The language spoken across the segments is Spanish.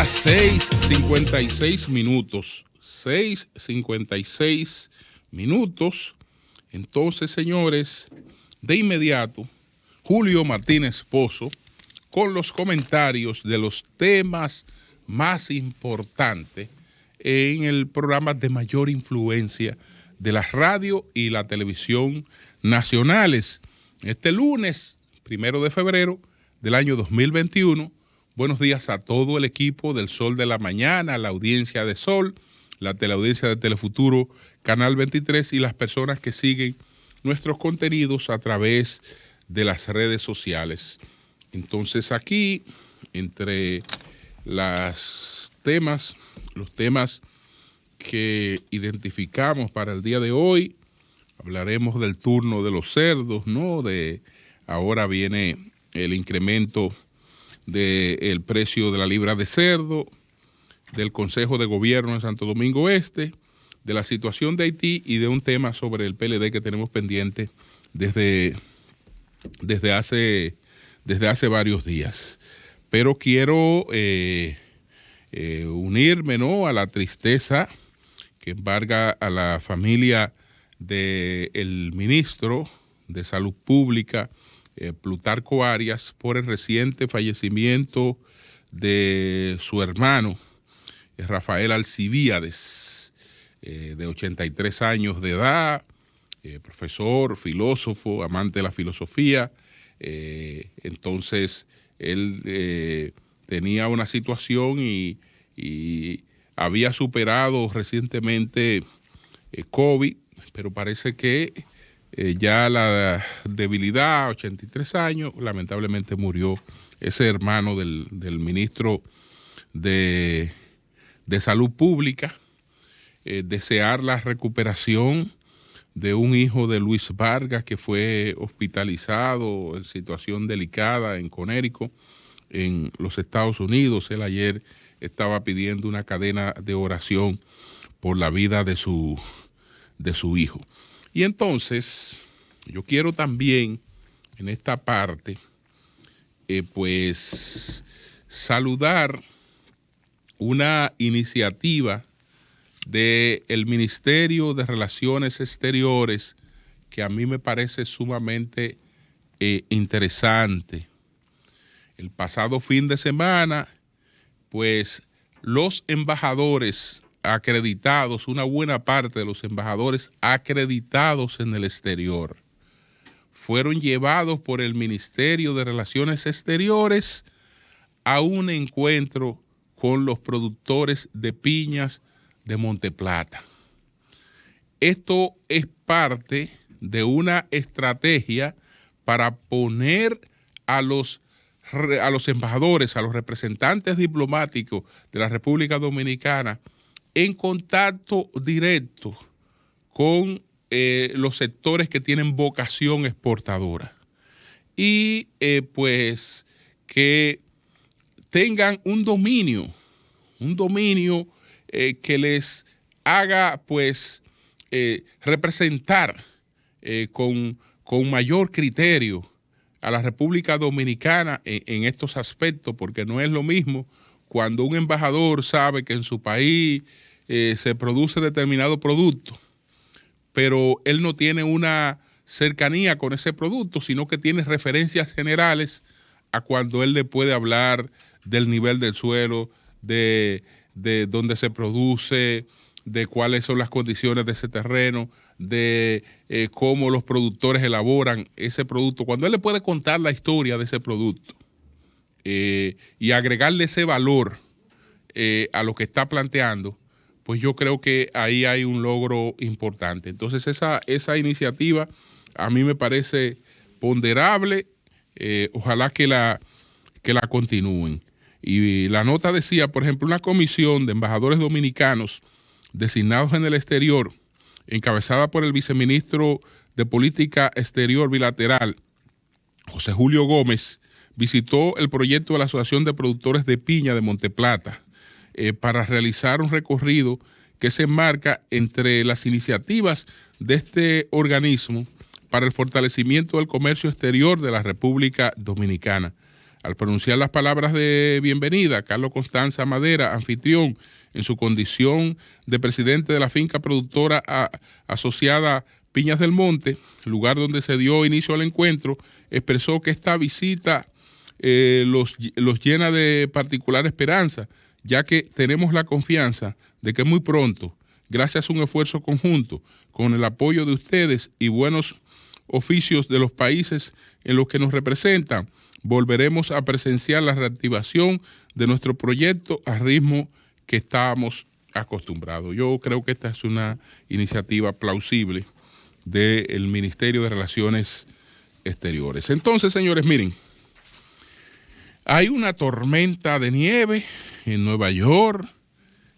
las 6:56 minutos. 6:56 minutos. Entonces, señores, de inmediato, Julio Martínez Pozo con los comentarios de los temas más importantes en el programa de mayor influencia de la radio y la televisión nacionales. Este lunes, 1 de febrero del año 2021, buenos días a todo el equipo del Sol de la Mañana, la audiencia de Sol, la teleaudiencia de Telefuturo, Canal 23 y las personas que siguen nuestros contenidos a través de las redes sociales. Entonces aquí, entre los temas que identificamos para el día de hoy, hablaremos del turno de los cerdos, ¿no? Ahora viene el incremento del precio de la libra de cerdo, del Consejo de Gobierno en Santo Domingo Este, de la situación de Haití y de un tema sobre el PLD que tenemos pendiente desde hace varios días. Pero quiero unirme, ¿no?, a la tristeza que embarga a la familia del ministro de Salud Pública, Plutarco Arias, por el reciente fallecimiento de su hermano, Rafael Alcibíades, de 83 años de edad, profesor, filósofo, amante de la filosofía. Entonces, él tenía una situación y había superado recientemente COVID, pero parece que ya la debilidad, 83 años, lamentablemente murió ese hermano del ministro de Salud Pública. Desear la recuperación de un hijo de Luis Vargas que fue hospitalizado en situación delicada en Connecticut, en los Estados Unidos. Él ayer estaba pidiendo una cadena de oración por la vida de su hijo. Y entonces, yo quiero también en esta parte, pues, saludar una iniciativa del Ministerio de Relaciones Exteriores que a mí me parece sumamente interesante. El pasado fin de semana, pues, los embajadores acreditados, una buena parte de los embajadores acreditados en el exterior, fueron llevados por el Ministerio de Relaciones Exteriores a un encuentro con los productores de piñas de Monteplata. Esto es parte de una estrategia para poner a los embajadores, a los representantes diplomáticos de la República Dominicana en contacto directo con los sectores que tienen vocación exportadora y pues que tengan un dominio que les haga pues representar con mayor criterio a la República Dominicana en estos aspectos, porque no es lo mismo cuando un embajador sabe que en su país se produce determinado producto, pero él no tiene una cercanía con ese producto, sino que tiene referencias generales a cuando él le puede hablar del nivel del suelo, de dónde se produce, de cuáles son las condiciones de ese terreno, de cómo los productores elaboran ese producto. Cuando él le puede contar la historia de ese producto y agregarle ese valor a lo que está planteando, pues yo creo que ahí hay un logro importante. Entonces esa iniciativa a mí me parece ponderable, ojalá que la continúen. Y la nota decía, por ejemplo, una comisión de embajadores dominicanos designados en el exterior, encabezada por el viceministro de Política Exterior Bilateral, José Julio Gómez, visitó el proyecto de la Asociación de Productores de Piña de Monteplata para realizar un recorrido que se enmarca entre las iniciativas de este organismo para el fortalecimiento del comercio exterior de la República Dominicana. Al pronunciar las palabras de bienvenida, Carlos Constanza Madera, anfitrión, en su condición de presidente de la finca productora asociada Piñas del Monte, lugar donde se dio inicio al encuentro, expresó que esta visita los llena de particular esperanza, ya que tenemos la confianza de que muy pronto, gracias a un esfuerzo conjunto, con el apoyo de ustedes y buenos oficios de los países en los que nos representan, volveremos a presenciar la reactivación de nuestro proyecto al ritmo que estábamos acostumbrados. Yo creo que esta es una iniciativa plausible del Ministerio de Relaciones Exteriores. Entonces, señores, miren, hay una tormenta de nieve en Nueva York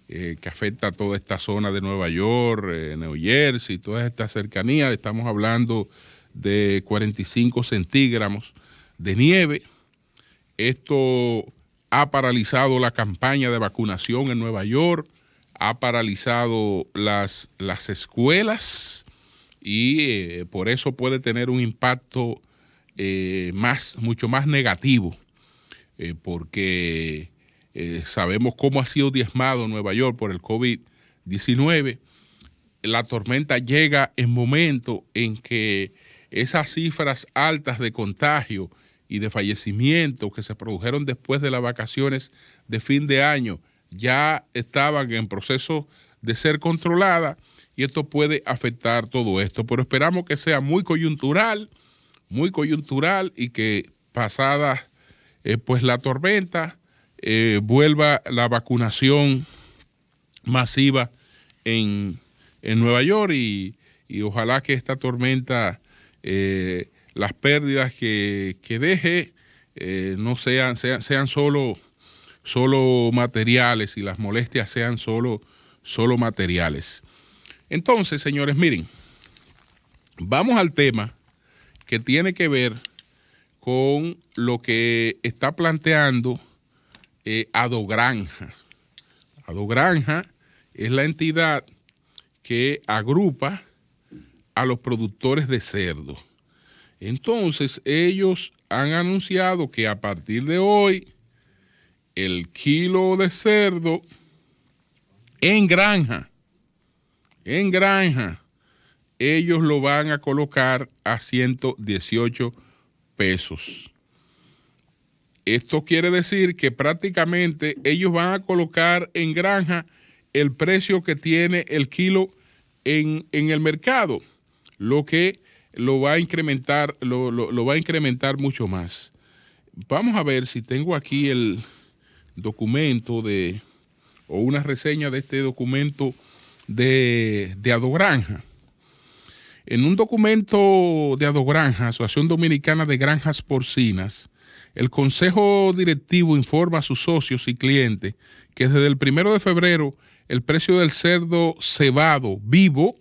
que afecta a toda esta zona de Nueva York, New Jersey, todas estas cercanías. Estamos hablando de 45 centígrados de nieve. Esto ha paralizado la campaña de vacunación en Nueva York, ha paralizado las escuelas y por eso puede tener un impacto mucho más negativo, porque sabemos cómo ha sido diezmado Nueva York por el COVID-19. La tormenta llega en momentos en que esas cifras altas de contagio y de fallecimientos que se produjeron después de las vacaciones de fin de año ya estaban en proceso de ser controladas, y esto puede afectar todo esto. Pero esperamos que sea muy coyuntural y que pasada pues la tormenta vuelva la vacunación masiva en Nueva York y ojalá que esta tormenta las pérdidas que deje no sean solo materiales, y las molestias sean solo materiales. Entonces, señores, miren, vamos al tema que tiene que ver con lo que está planteando Adogranja. Adogranja es la entidad que agrupa a los productores de cerdo. Entonces, ellos han anunciado que a partir de hoy, el kilo de cerdo en granja, ellos lo van a colocar a 118 pesos. Esto quiere decir que prácticamente ellos van a colocar en granja el precio que tiene el kilo en el mercado, lo que lo va a incrementar, lo va a incrementar mucho más. Vamos a ver si tengo aquí el documento o una reseña de este documento de Adogranja. En un documento de Adogranja, Asociación Dominicana de Granjas Porcinas, el Consejo Directivo informa a sus socios y clientes que desde el 1 de febrero el precio del cerdo cebado vivo,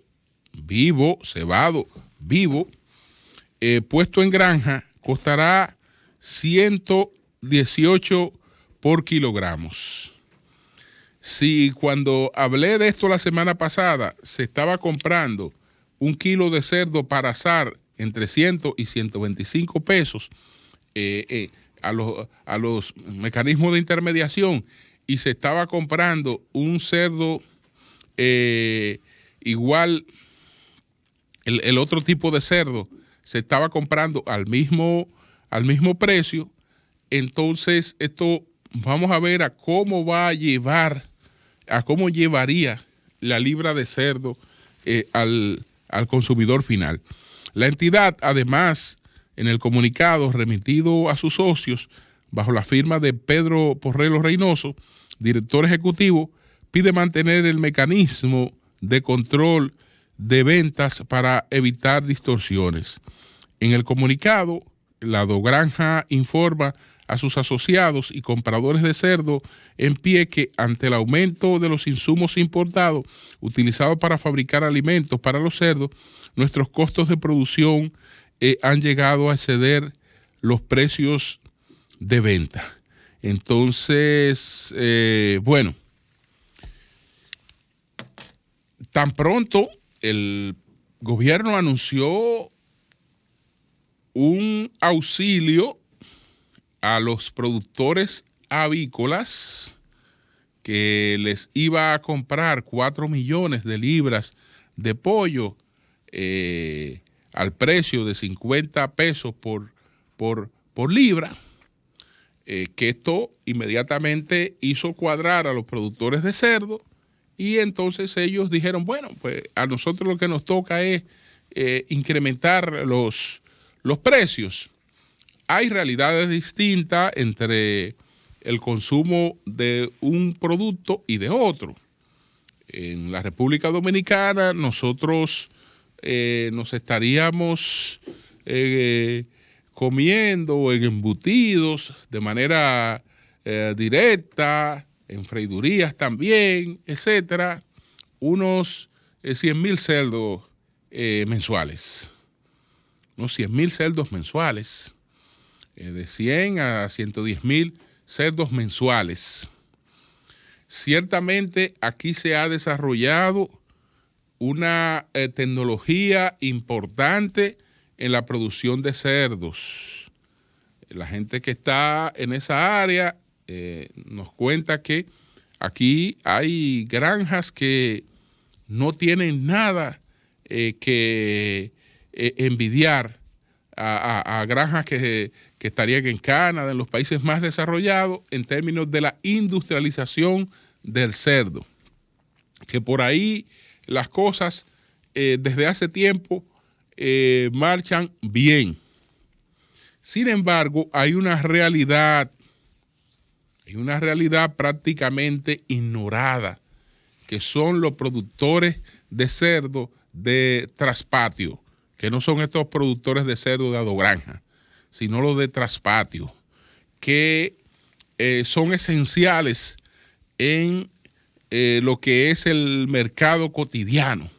puesto en granja, costará 118 por kilogramos. Si cuando hablé de esto la semana pasada se estaba comprando un kilo de cerdo para asar entre 100 y 125 pesos a los mecanismos de intermediación, y se estaba comprando un cerdo igual, el otro tipo de cerdo se estaba comprando al mismo precio, entonces esto vamos a ver a cómo llevaría la libra de cerdo al consumidor final. La entidad, además, en el comunicado remitido a sus socios, bajo la firma de Pedro Porrelo Reynoso, director ejecutivo, pide mantener el mecanismo de control de ventas para evitar distorsiones. En el comunicado, la Adogranja informa a sus asociados y compradores de cerdo en pie que ante el aumento de los insumos importados utilizados para fabricar alimentos para los cerdos, nuestros costos de producción han llegado a exceder los precios de venta. Entonces, bueno, tan pronto el gobierno anunció un auxilio a los productores avícolas que les iba a comprar 4 millones de libras de pollo al precio de 50 pesos por libra, que esto inmediatamente hizo cuadrar a los productores de cerdo, y entonces ellos dijeron, bueno, pues a nosotros lo que nos toca es incrementar los precios. Hay realidades distintas entre el consumo de un producto y de otro. En la República Dominicana nosotros nos estaríamos comiendo en embutidos de manera directa, en freidurías también, etcétera, unos 100,000 cerdos mensuales. Unos 100,000 cerdos mensuales. De 100 a 110,000 cerdos mensuales. Ciertamente aquí se ha desarrollado una tecnología importante en la producción de cerdos. La gente que está en esa área nos cuenta que aquí hay granjas que no tienen nada que envidiar a granjas que estarían en Canadá, en los países más desarrollados, en términos de la industrialización del cerdo. Que por ahí las cosas desde hace tiempo marchan bien. Sin embargo, hay una realidad prácticamente ignorada, que son los productores de cerdo de traspatio, que no son estos productores de cerdo de adogranja, sino los de traspatio, que son esenciales en lo que es el mercado cotidiano.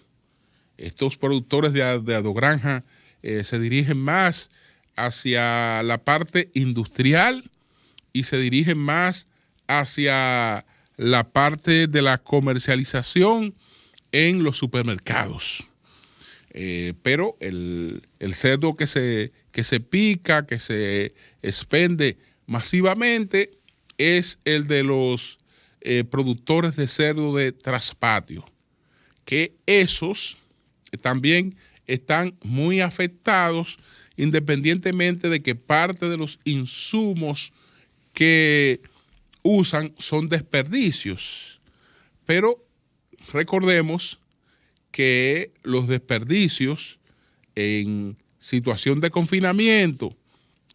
Estos productores de adogranja se dirigen más hacia la parte industrial y se dirigen más hacia la parte de la comercialización en los supermercados. Pero el cerdo que se pica, que se expende masivamente, es el de los productores de cerdo de traspatio, que esos también están muy afectados, independientemente de que parte de los insumos que usan son desperdicios. Pero recordemos que los desperdicios en situación de confinamiento,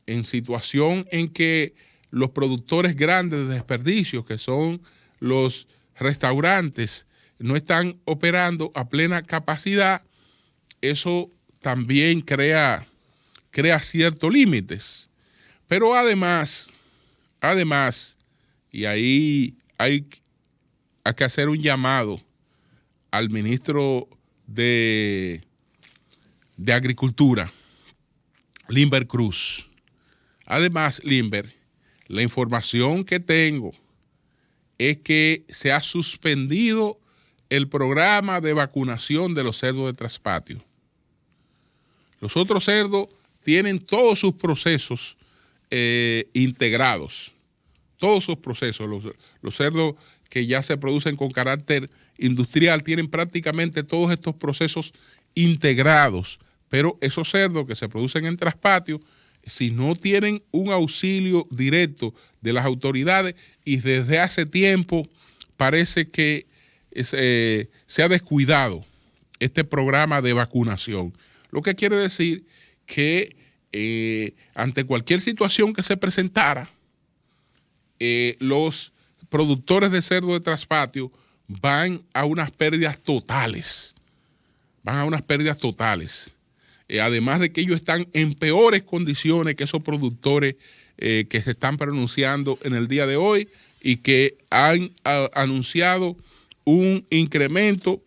en situación en que los productores grandes de desperdicios, que son los restaurantes, no están operando a plena capacidad, eso también crea ciertos límites. Pero además, y ahí hay que hacer un llamado al ministro de Agricultura, Limber Cruz. Además, Limber, la información que tengo es que se ha suspendido el programa de vacunación de los cerdos de traspatio. Los otros cerdos tienen todos sus procesos integrados, todos sus procesos. Los cerdos que ya se producen con carácter industrial tienen prácticamente todos estos procesos integrados, pero esos cerdos que se producen en traspatio, si no tienen un auxilio directo de las autoridades, y desde hace tiempo parece que se ha descuidado este programa de vacunación. Lo que quiere decir que ante cualquier situación que se presentara, los productores de cerdo de traspatio van a unas pérdidas totales. Además de que ellos están en peores condiciones que esos productores que se están pronunciando en el día de hoy y que han anunciado un incremento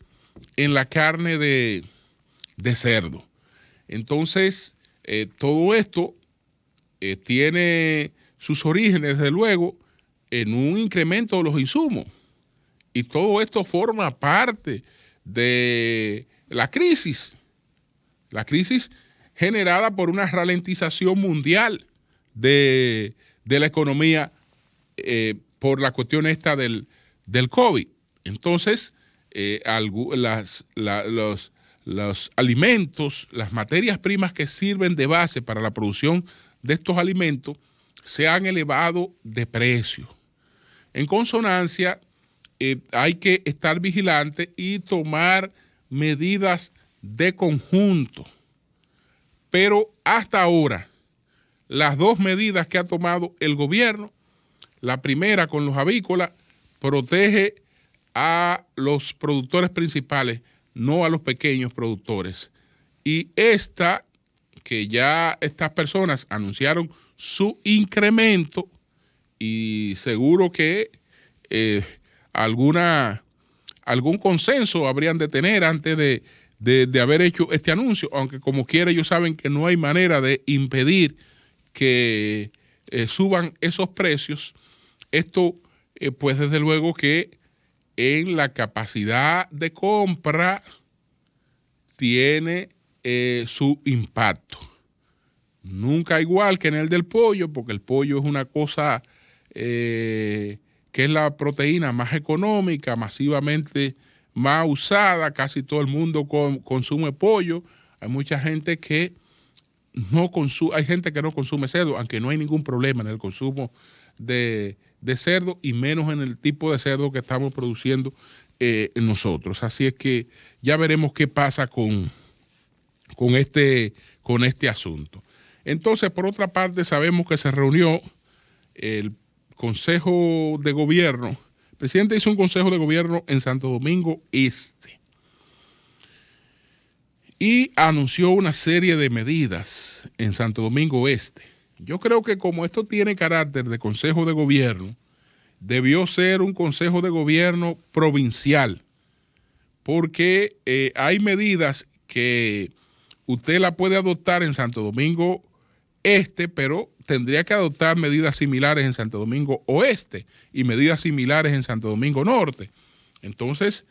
en la carne de cerdo. Entonces, todo esto tiene sus orígenes, desde luego, en un incremento de los insumos. Y todo esto forma parte de la crisis generada por una ralentización mundial de de la economía por la cuestión esta del COVID. Entonces, los alimentos, las materias primas que sirven de base para la producción de estos alimentos se han elevado de precio. En consonancia, hay que estar vigilante y tomar medidas de conjunto. Pero hasta ahora, las dos medidas que ha tomado el gobierno, la primera con los avícolas, protege a los productores principales, no a los pequeños productores. Y esta, que ya estas personas anunciaron su incremento, y seguro que algún consenso habrían de tener antes de haber hecho este anuncio, aunque como quiera ellos saben que no hay manera de impedir que suban esos precios. Esto, pues desde luego que en la capacidad de compra tiene su impacto. Nunca igual que en el del pollo, porque el pollo es una cosa que es la proteína más económica, masivamente más usada, casi todo el mundo consume pollo. Hay mucha gente que no consume, hay gente que no consume cerdo, aunque no hay ningún problema en el consumo de cerdo y menos en el tipo de cerdo que estamos produciendo nosotros. Así es que ya veremos qué pasa con este asunto. Entonces, por otra parte, sabemos que se reunió el Consejo de Gobierno. El presidente hizo un Consejo de Gobierno en Santo Domingo Este y anunció una serie de medidas en Santo Domingo Este. Yo creo que como esto tiene carácter de Consejo de Gobierno, debió ser un Consejo de Gobierno provincial, porque hay medidas que usted la puede adoptar en Santo Domingo Este, pero tendría que adoptar medidas similares en Santo Domingo Oeste y medidas similares en Santo Domingo Norte. Entonces,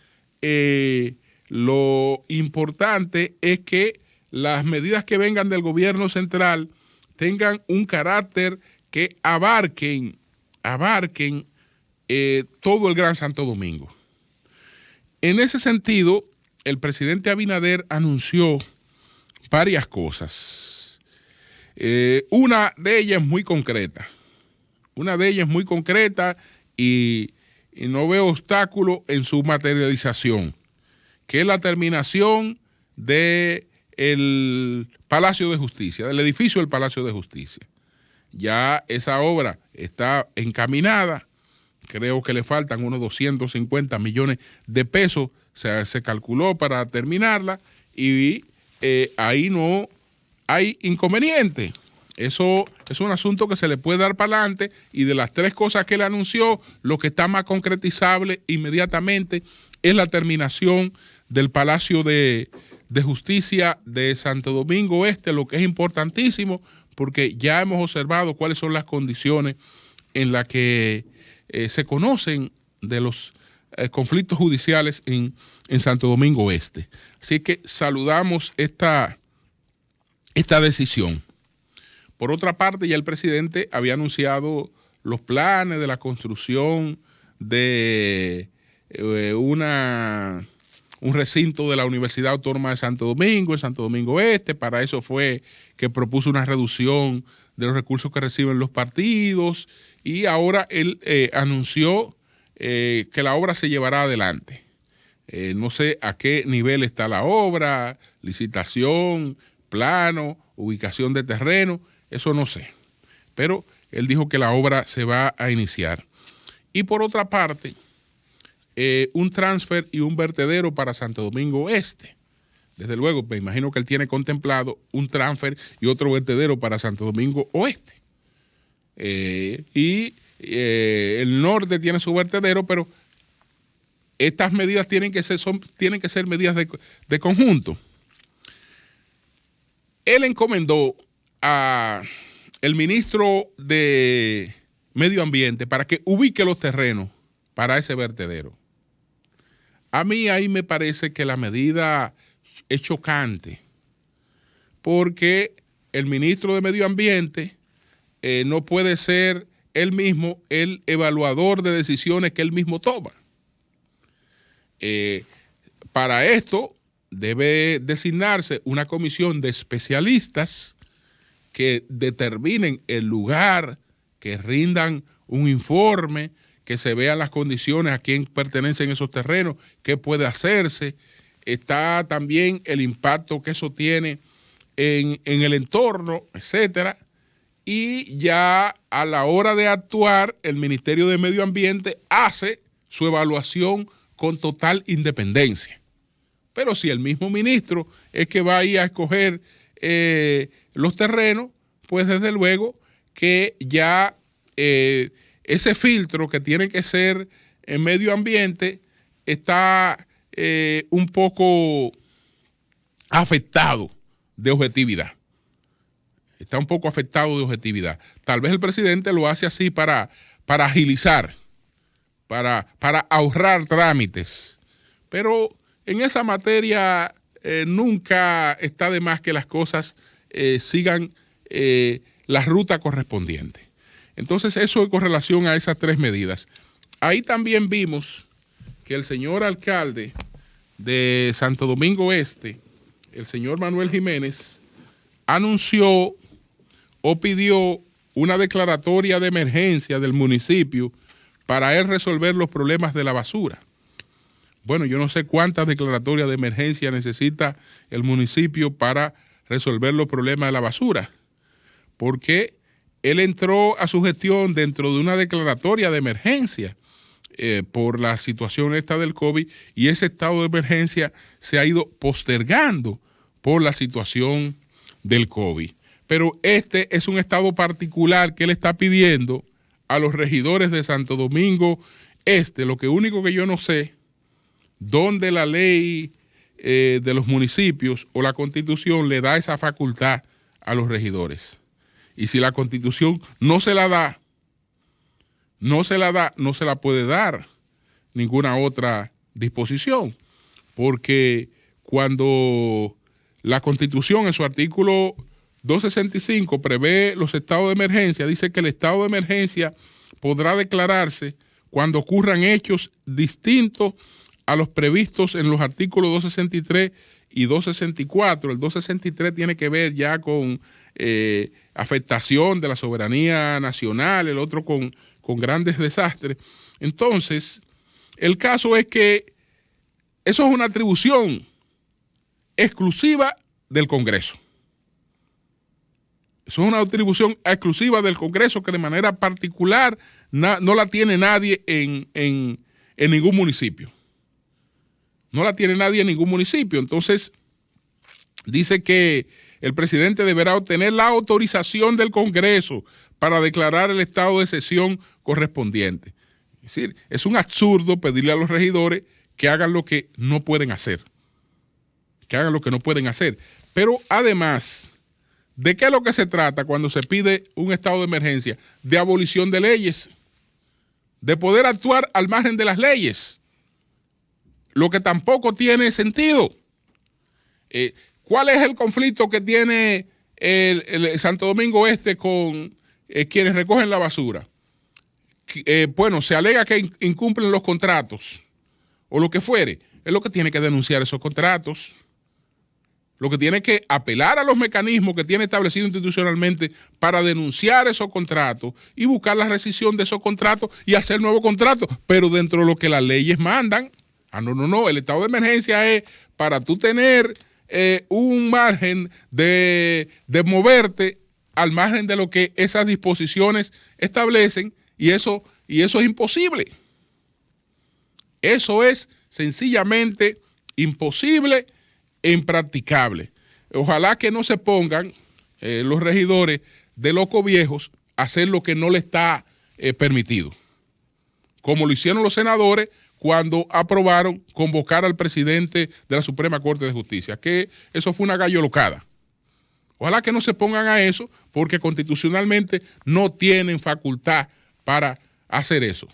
lo importante es que las medidas que vengan del gobierno central tengan un carácter que abarquen todo el Gran Santo Domingo. En ese sentido, el presidente Abinader anunció varias cosas. Una de ellas es muy concreta. Y no veo obstáculo en su materialización, que es la terminación del Palacio de Justicia, del edificio del Palacio de Justicia. Ya esa obra está encaminada. Creo que le faltan unos 250 millones de pesos, se calculó para terminarla, y ahí no hay inconveniente. Eso es un asunto que se le puede dar para adelante, y de las tres cosas que él anunció, lo que está más concretizable inmediatamente es la terminación del Palacio de Justicia de Santo Domingo Este, lo que es importantísimo porque ya hemos observado cuáles son las condiciones en las que se conocen de los conflictos judiciales en Santo Domingo Este. Así que saludamos esta decisión. Por otra parte, ya el presidente había anunciado los planes de la construcción de un recinto de la Universidad Autónoma de Santo Domingo, en Santo Domingo Este. Para eso fue que propuso una reducción de los recursos que reciben los partidos, y ahora él anunció que la obra se llevará adelante. No sé a qué nivel está la obra, licitación, plano, ubicación de terreno, eso no sé. Pero él dijo que la obra se va a iniciar. Y por otra parte, un transfer y un vertedero para Santo Domingo Este. Desde luego, me imagino que él tiene contemplado un transfer y otro vertedero para Santo Domingo Oeste. El norte tiene su vertedero, pero estas medidas tienen que ser medidas de conjunto. Él encomendó al ministro de Medio Ambiente para que ubique los terrenos para ese vertedero. A mí ahí me parece que la medida es chocante, porque el ministro de Medio Ambiente no puede ser él mismo el evaluador de decisiones que él mismo toma. Para esto debe designarse una comisión de especialistas que determinen el lugar, que rindan un informe, que se vean las condiciones, a quién pertenecen esos terrenos, qué puede hacerse. Está también el impacto que eso tiene en el entorno, etcétera. Y ya a la hora de actuar, el Ministerio de Medio Ambiente hace su evaluación con total independencia. Pero si el mismo ministro es que va a ir a escoger los terrenos, pues desde luego que ya ese filtro que tiene que ser en medio ambiente está un poco afectado de objetividad. Está un poco afectado de objetividad. Tal vez el presidente lo hace así para agilizar, para ahorrar trámites. Pero en esa materia nunca está de más que las cosas sigan la ruta correspondiente. Entonces, eso es con relación a esas tres medidas. Ahí también vimos que el señor alcalde de Santo Domingo Este, el señor Manuel Jiménez, anunció o pidió una declaratoria de emergencia del municipio para él resolver los problemas de la basura. Bueno, yo no sé cuántas declaratorias de emergencia necesita el municipio para resolver los problemas de la basura, porque él entró a su gestión dentro de una declaratoria de emergencia por la situación esta del COVID, y ese estado de emergencia se ha ido postergando por la situación del COVID. Pero este es un estado particular que él está pidiendo a los regidores de Santo Domingo Este. Lo único que yo no sé, dónde la ley de los municipios o la Constitución le da esa facultad a los regidores. Y si la Constitución no se la da, no se la puede dar ninguna otra disposición. Porque cuando la Constitución en su artículo 265 prevé los estados de emergencia, dice que el estado de emergencia podrá declararse cuando ocurran hechos distintos a los previstos en los artículos 263 y 264. El 263 tiene que ver ya con afectación de la soberanía nacional, el otro con grandes desastres. Entonces, el caso es que eso es una atribución exclusiva del Congreso. Eso es una atribución exclusiva del Congreso que de manera particular no la tiene nadie en ningún municipio. No la tiene nadie en ningún municipio. Entonces, dice que el presidente deberá obtener la autorización del Congreso para declarar el estado de excepción correspondiente. Es decir, es un absurdo pedirle a los regidores que hagan lo que no pueden hacer. Que hagan lo que no pueden hacer. Pero además, ¿de qué es lo que se trata cuando se pide un estado de emergencia? De abolición de leyes. De poder actuar al margen de las leyes. Lo que tampoco tiene sentido. ¿Cuál es el conflicto que tiene el Santo Domingo Este con quienes recogen la basura? Bueno, se alega que incumplen los contratos o lo que fuere. Es lo que tiene que denunciar esos contratos. Lo que tiene que apelar a los mecanismos que tiene establecido institucionalmente para denunciar esos contratos y buscar la rescisión de esos contratos y hacer nuevos contratos, pero dentro de lo que las leyes mandan. No. El estado de emergencia es para tú tener un margen de moverte al margen de lo que esas disposiciones establecen, y eso es imposible. Eso es sencillamente imposible e impracticable. Ojalá que no se pongan los regidores de locos viejos a hacer lo que no le está permitido, como lo hicieron los senadores cuando aprobaron convocar al presidente de la Suprema Corte de Justicia, que eso fue una gallolocada. Ojalá que no se pongan a eso, porque constitucionalmente no tienen facultad para hacer eso.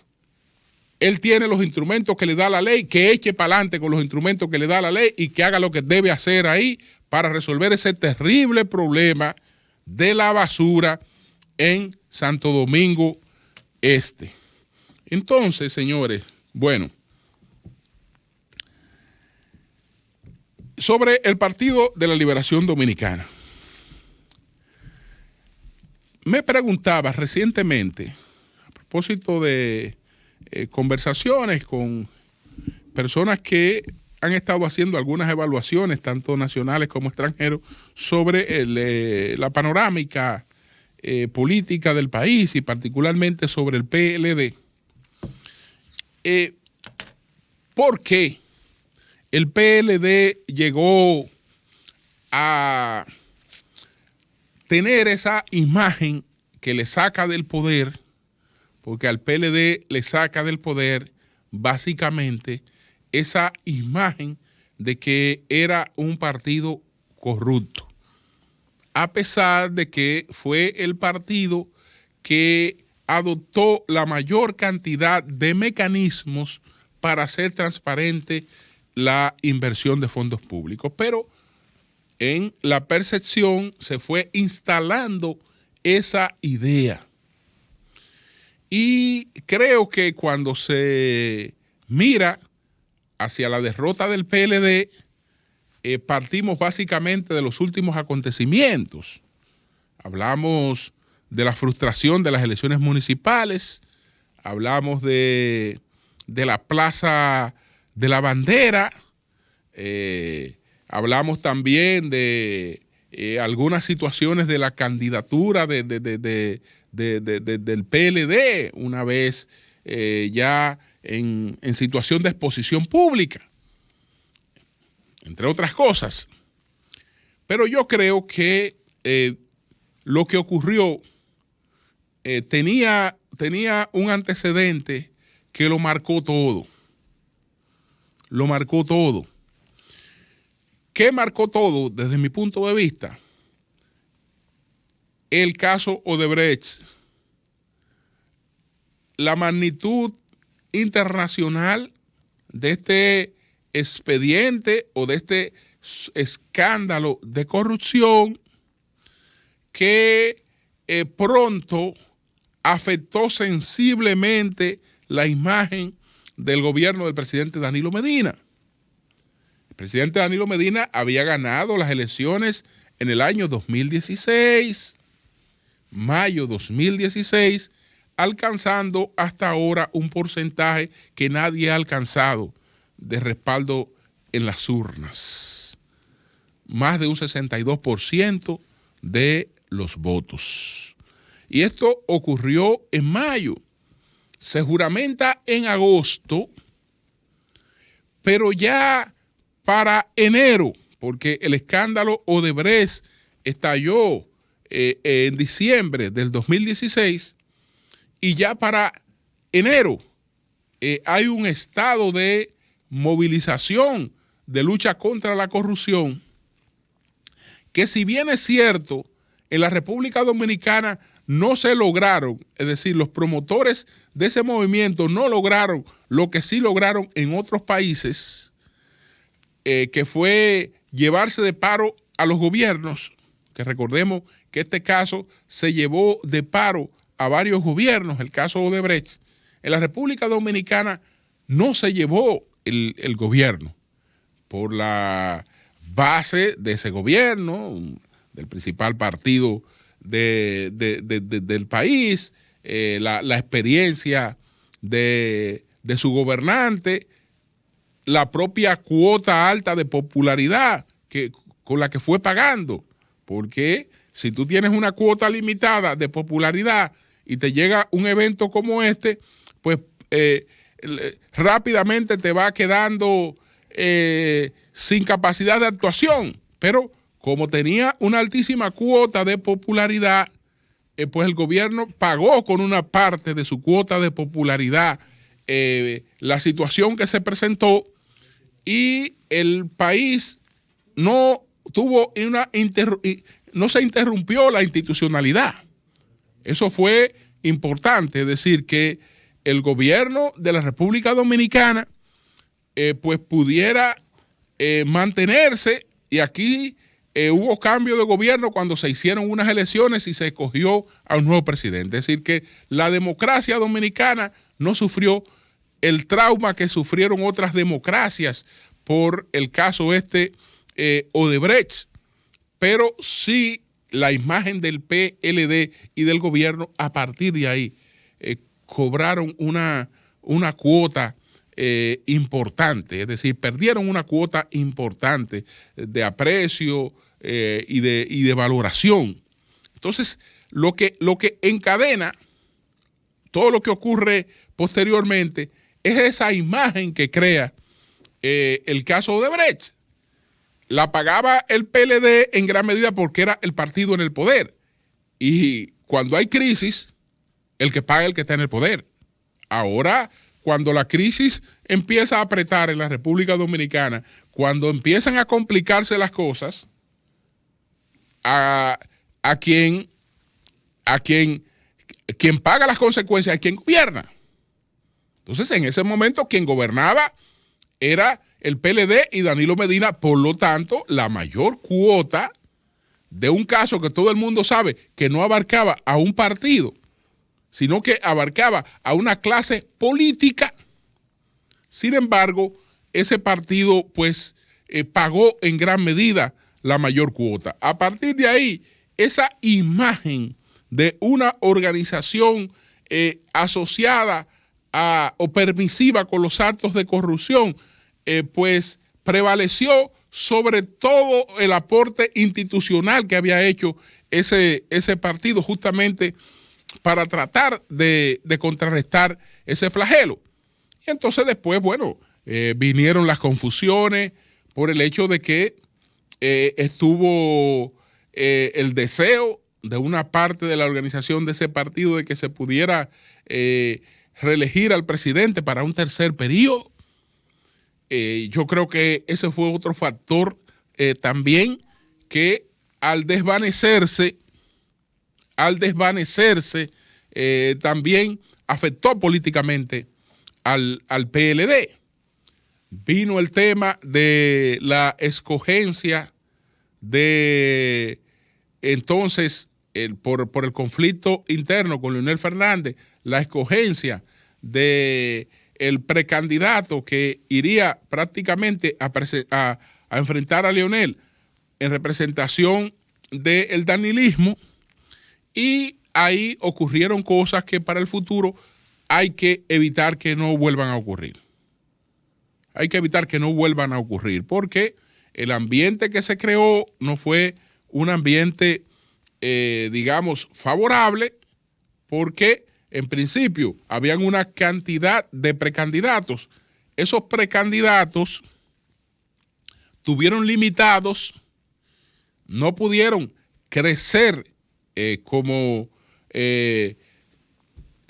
Él tiene los instrumentos que le da la ley, que eche para adelante con los instrumentos que le da la ley y que haga lo que debe hacer ahí para resolver ese terrible problema de la basura en Santo Domingo Este. Entonces, señores, bueno, sobre el Partido de la Liberación Dominicana, me preguntaba recientemente, a propósito de conversaciones con personas que han estado haciendo algunas evaluaciones, tanto nacionales como extranjeros, sobre la panorámica política del país y particularmente sobre el PLD. ¿Por qué el PLD llegó a tener esa imagen que le saca del poder? Porque al PLD le saca del poder básicamente esa imagen de que era un partido corrupto, a pesar de que fue el partido que adoptó la mayor cantidad de mecanismos para hacer transparente la inversión de fondos públicos. Pero en la percepción se fue instalando esa idea. Y creo que cuando se mira hacia la derrota del PLD, partimos básicamente de los últimos acontecimientos. Hablamos de la frustración de las elecciones municipales, hablamos de la Plaza de la Bandera, hablamos también de algunas situaciones de la candidatura del PLD, una vez ya en situación de exposición pública, entre otras cosas. Pero yo creo que lo que ocurrió tenía un antecedente que lo marcó todo. Lo marcó todo. ¿Qué marcó todo desde mi punto de vista? El caso Odebrecht. La magnitud internacional de este expediente o de este escándalo de corrupción que pronto afectó sensiblemente la imagen del gobierno del presidente Danilo Medina. El presidente Danilo Medina había ganado las elecciones en el año 2016, mayo 2016, alcanzando hasta ahora un porcentaje que nadie ha alcanzado de respaldo en las urnas. Más de un 62% de los votos. Y esto ocurrió en mayo. Se juramenta en agosto, pero ya para enero, porque el escándalo Odebrecht estalló en diciembre del 2016, y ya para enero hay un estado de movilización de lucha contra la corrupción, que si bien es cierto, en la República Dominicana no se lograron, es decir, los promotores de ese movimiento no lograron lo que sí lograron en otros países, que fue llevarse de paro a los gobiernos, que recordemos que este caso se llevó de paro a varios gobiernos, el caso Odebrecht. En la República Dominicana no se llevó el gobierno por la base de ese gobierno, del principal partido del país, la experiencia de su gobernante, la propia cuota alta de popularidad con la que fue pagando, porque si tú tienes una cuota limitada de popularidad y te llega un evento como este, pues rápidamente te va quedando sin capacidad de actuación. Pero como tenía una altísima cuota de popularidad, pues el gobierno pagó con una parte de su cuota de popularidad la situación que se presentó, y el país no tuvo no se interrumpió la institucionalidad. Eso fue importante, es decir, que el gobierno de la República Dominicana pues pudiera mantenerse, y aquí hubo cambio de gobierno cuando se hicieron unas elecciones y se escogió a un nuevo presidente. Es decir, que la democracia dominicana no sufrió el trauma que sufrieron otras democracias por el caso Odebrecht, pero sí la imagen del PLD y del gobierno a partir de ahí cobraron una cuota importante, es decir, perdieron una cuota importante de aprecio y de valoración. Entonces, lo que encadena todo lo que ocurre posteriormente es esa imagen que crea el caso Odebrecht. La pagaba el PLD en gran medida porque era el partido en el poder. Y cuando hay crisis, el que paga es el que está en el poder. Ahora, cuando la crisis empieza a apretar en la República Dominicana, cuando empiezan a complicarse las cosas, a quien paga las consecuencias es quien gobierna. Entonces, en ese momento, quien gobernaba era el PLD y Danilo Medina, por lo tanto, la mayor cuota de un caso que todo el mundo sabe que no abarcaba a un partido, sino que abarcaba a una clase política. Sin embargo, ese partido pues pagó en gran medida la mayor cuota. A partir de ahí, esa imagen de una organización asociada o permisiva con los actos de corrupción, pues prevaleció sobre todo el aporte institucional que había hecho ese partido justamente para tratar de contrarrestar ese flagelo. Y entonces después, bueno, vinieron las confusiones por el hecho de que estuvo el deseo de una parte de la organización de ese partido de que se pudiera reelegir al presidente para un tercer periodo. Yo creo que ese fue otro factor también que al desvanecerse también afectó políticamente al PLD. Vino el tema de la escogencia de entonces por el conflicto interno con Leonel Fernández, la escogencia de el precandidato que iría prácticamente a enfrentar a Leonel en representación del danilismo, y ahí ocurrieron cosas que para el futuro hay que evitar que no vuelvan a ocurrir. Hay que evitar que no vuelvan a ocurrir, porque el ambiente que se creó no fue un ambiente, digamos, favorable, porque en principio habían una cantidad de precandidatos. Esos precandidatos tuvieron limitados, no pudieron crecer como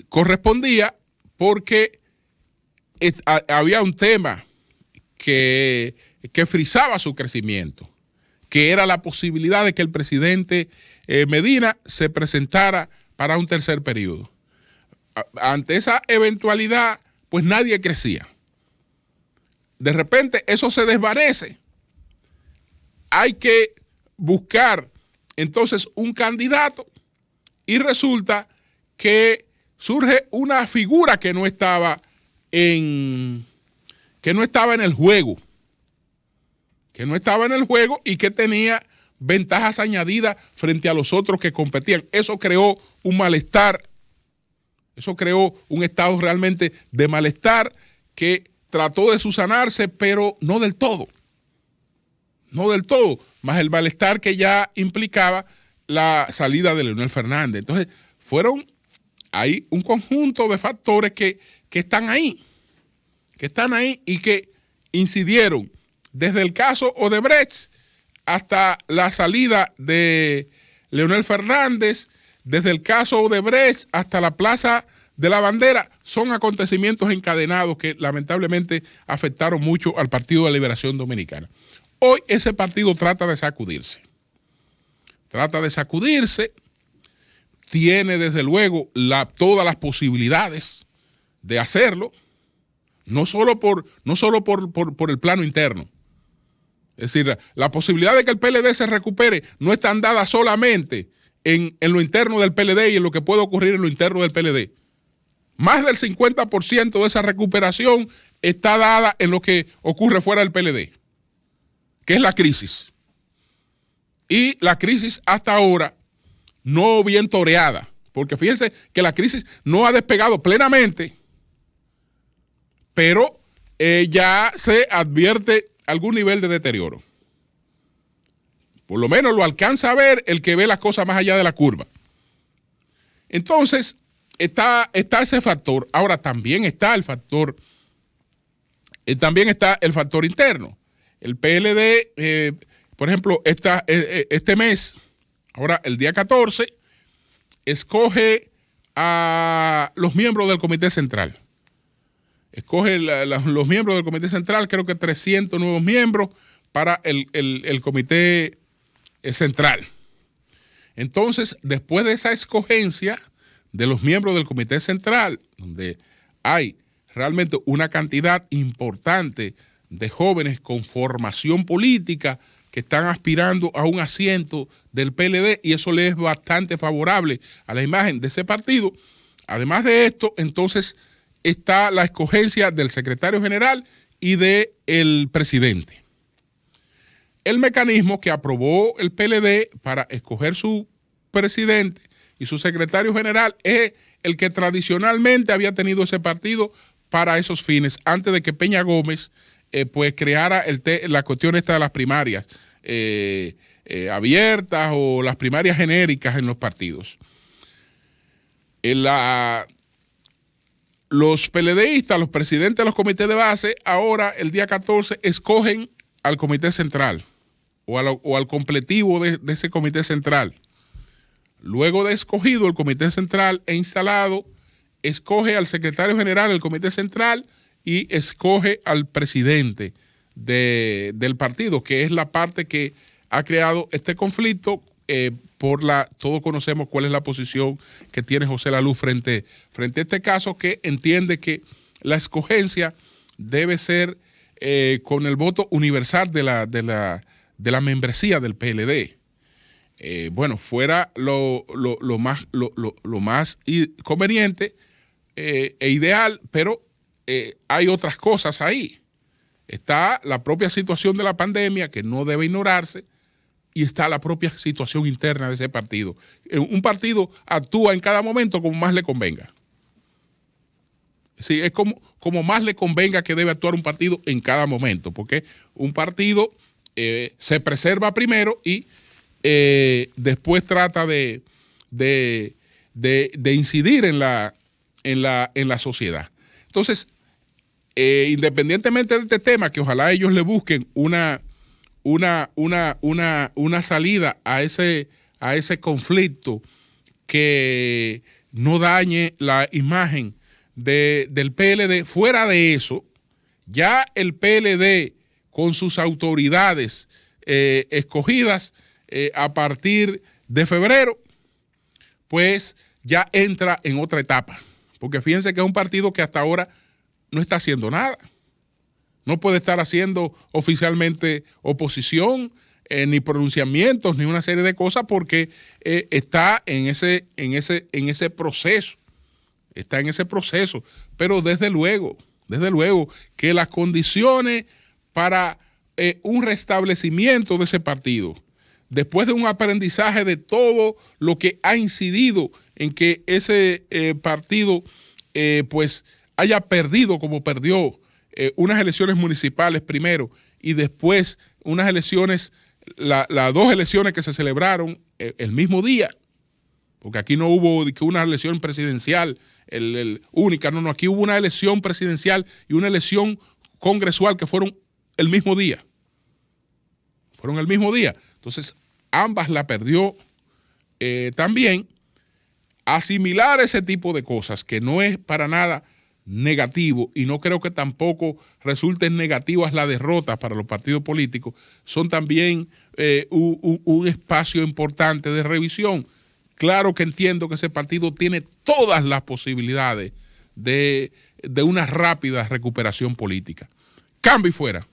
correspondía, porque había un tema que frizaba su crecimiento, que era la posibilidad de que el presidente Medina se presentara para un tercer periodo. Ante esa eventualidad, pues nadie crecía. De repente eso se desvanece. Hay que buscar entonces un candidato y resulta que surge una figura que no estaba en el juego. Que no estaba en el juego y que tenía ventajas añadidas frente a los otros que competían. Eso creó un malestar. Eso creó un estado realmente de malestar que trató de subsanarse, pero no del todo. No del todo, más el malestar que ya implicaba la salida de Leonel Fernández. Entonces, fueron ahí un conjunto de factores que están ahí y que incidieron desde el caso Odebrecht hasta la salida de Leonel Fernández, desde el caso Odebrecht hasta la Plaza de la Bandera. Son acontecimientos encadenados que lamentablemente afectaron mucho al Partido de Liberación Dominicana. Hoy ese partido trata de sacudirse. Tiene desde luego todas las posibilidades de hacerlo, no solo por el plano interno. Es decir, la posibilidad de que el PLD se recupere no está dada solamente en lo interno del PLD y en lo que puede ocurrir en lo interno del PLD. Más del 50% de esa recuperación está dada en lo que ocurre fuera del PLD, que es la crisis. Y la crisis hasta ahora no bien toreada, porque fíjense que la crisis no ha despegado plenamente, pero ya se advierte algún nivel de deterioro. Por lo menos lo alcanza a ver el que ve las cosas más allá de la curva. Entonces, está ese factor. Ahora también está el factor interno. El PLD, por ejemplo, este mes, ahora el día 14, escoge a los miembros del Comité Central. Escoge los miembros del Comité Central, creo que 300 nuevos miembros para el Comité Central. Entonces, después de esa escogencia de los miembros del Comité Central, donde hay realmente una cantidad importante de jóvenes con formación política que están aspirando a un asiento del PLD, y eso le es bastante favorable a la imagen de ese partido. Además de esto, entonces está la escogencia del secretario general y del presidente. El mecanismo que aprobó el PLD para escoger su presidente y su secretario general es el que tradicionalmente había tenido ese partido para esos fines, antes de que Peña Gómez pues creara la cuestión esta de las primarias abiertas o las primarias genéricas en los partidos. Los PLDistas, los presidentes de los comités de base, ahora el día 14 escogen al comité central o al completivo de ese comité central. Luego de escogido el comité central e instalado, escoge al secretario general del comité central y escoge al presidente del partido, que es la parte que ha creado este conflicto. Todos conocemos cuál es la posición que tiene José Laluz frente a este caso, que entiende que la escogencia debe ser con el voto universal de la membresía del PLD. Bueno, fuera lo más conveniente e ideal, pero hay otras cosas ahí. Está la propia situación de la pandemia, que no debe ignorarse, y está la propia situación interna de ese partido. Un partido actúa en cada momento como más le convenga. Sí, es como más le convenga que debe actuar un partido en cada momento, porque un partido se preserva primero y después trata de incidir en la sociedad. Entonces, independientemente de este tema, que ojalá ellos le busquen una salida a ese conflicto que no dañe la imagen del PLD. Fuera de eso, ya el PLD con sus autoridades escogidas a partir de febrero, pues ya entra en otra etapa. Porque fíjense que es un partido que hasta ahora no está haciendo nada. No puede estar haciendo oficialmente oposición, ni pronunciamientos, ni una serie de cosas, porque está en ese proceso. Está en ese proceso. Pero desde luego que las condiciones para un restablecimiento de ese partido, después de un aprendizaje de todo lo que ha incidido en que ese partido pues haya perdido como perdió unas elecciones municipales primero y después unas elecciones, las dos elecciones que se celebraron el mismo día, porque aquí no hubo una elección presidencial única, no, aquí hubo una elección presidencial y una elección congresual que fueron el mismo día. Entonces, ambas la perdió también. Asimilar ese tipo de cosas, que no es para nada negativo, y no creo que tampoco resulten negativas las derrotas para los partidos políticos, son también un espacio importante de revisión. Claro que entiendo que ese partido tiene todas las posibilidades de una rápida recuperación política. Cambio y fuera.